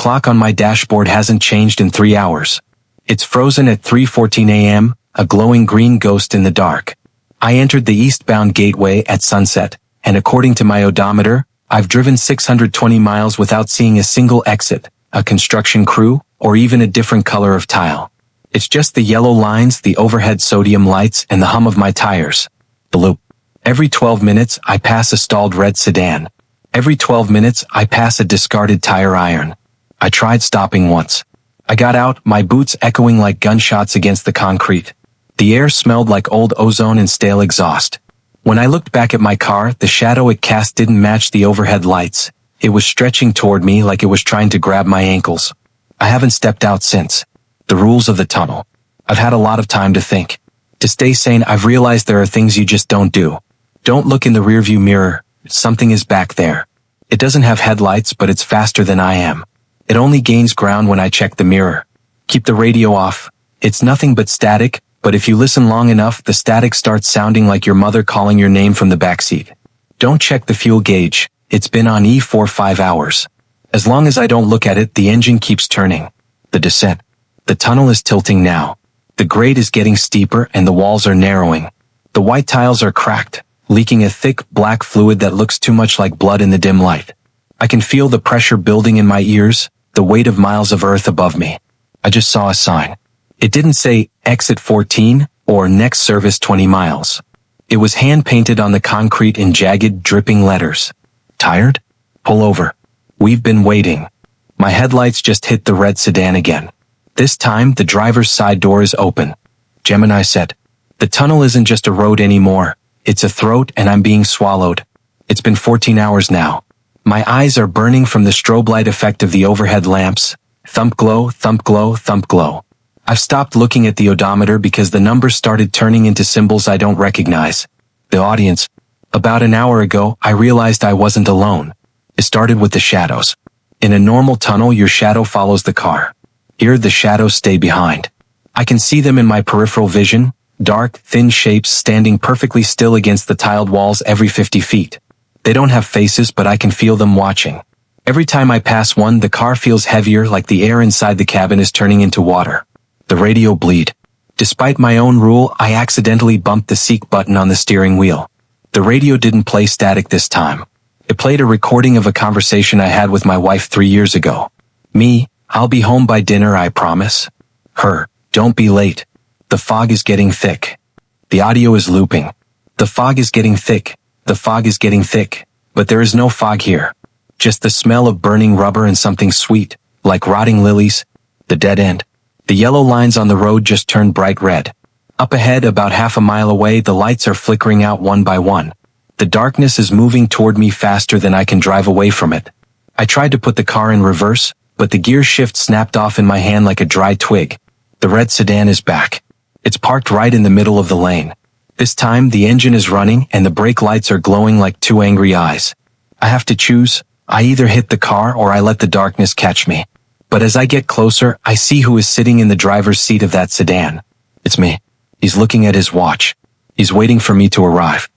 clock on my dashboard hasn't changed in 3 hours. It's frozen at 3:14 a.m., a glowing green ghost in the dark. I entered the eastbound gateway at sunset, and according to my odometer, I've driven 620 miles without seeing a single exit, a construction crew, or even a different color of tile. It's just the yellow lines, the overhead sodium lights, and the hum of my tires. Bloop. Every 12 minutes, I pass a stalled red sedan. Every 12 minutes, I pass a discarded tire iron. I tried stopping once. I got out, my boots echoing like gunshots against the concrete. The air smelled like old ozone and stale exhaust. When I looked back at my car, the shadow it cast didn't match the overhead lights. It was stretching toward me like it was trying to grab my ankles. I haven't stepped out since. The rules of the tunnel. I've had a lot of time to think. To stay sane, I've realized there are things you just don't do. Don't look in the rearview mirror. Something is back there. It doesn't have headlights, but it's faster than I am. It only gains ground when I check the mirror. Keep the radio off. It's nothing but static, but if you listen long enough, the static starts sounding like your mother calling your name from the backseat. Don't check the fuel gauge. It's been on E for 5 hours. As long as I don't look at it, the engine keeps turning. The descent. The tunnel is tilting now. The grade is getting steeper and the walls are narrowing. The white tiles are cracked, leaking a thick, black fluid that looks too much like blood in the dim light. I can feel the pressure building in my ears, the weight of miles of earth above me. I just saw a sign. It didn't say, exit 14, or next service 20 miles. It was hand-painted on the concrete in jagged, dripping letters. Tired? Pull over. We've been waiting. My headlights just hit the red sedan again. This time, the driver's side door is open. Gemini said, "The tunnel isn't just a road anymore. It's a throat and I'm being swallowed. It's been 14 hours now. My eyes are burning from the strobe light effect of the overhead lamps. Thump glow, thump glow, thump glow. I've stopped looking at the odometer because the numbers started turning into symbols I don't recognize. The audience. About an hour ago, I realized I wasn't alone. It started with the shadows. In a normal tunnel, your shadow follows the car. Here, the shadows stay behind. I can see them in my peripheral vision, dark, thin shapes standing perfectly still against the tiled walls every 50 feet. They don't have faces, but I can feel them watching. Every time I pass one, the car feels heavier, like the air inside the cabin is turning into water. The radio bleed. Despite my own rule, I accidentally bumped the seek button on the steering wheel. The radio didn't play static this time. It played a recording of a conversation I had with my wife 3 years ago. Me, I'll be home by dinner, I promise. Her, don't be late. The fog is getting thick. The audio is looping. The fog is getting thick. The fog is getting thick. But there is no fog here. Just the smell of burning rubber and something sweet, like rotting lilies. The dead end. The yellow lines on the road just turned bright red. Up ahead, about half a mile away, the lights are flickering out one by one. The darkness is moving toward me faster than I can drive away from it. I tried to put the car in reverse, but the gear shift snapped off in my hand like a dry twig. The red sedan is back. It's parked right in the middle of the lane. This time, the engine is running and the brake lights are glowing like two angry eyes. I have to choose. I either hit the car or I let the darkness catch me. But as I get closer, I see who is sitting in the driver's seat of that sedan. It's me. He's looking at his watch. He's waiting for me to arrive.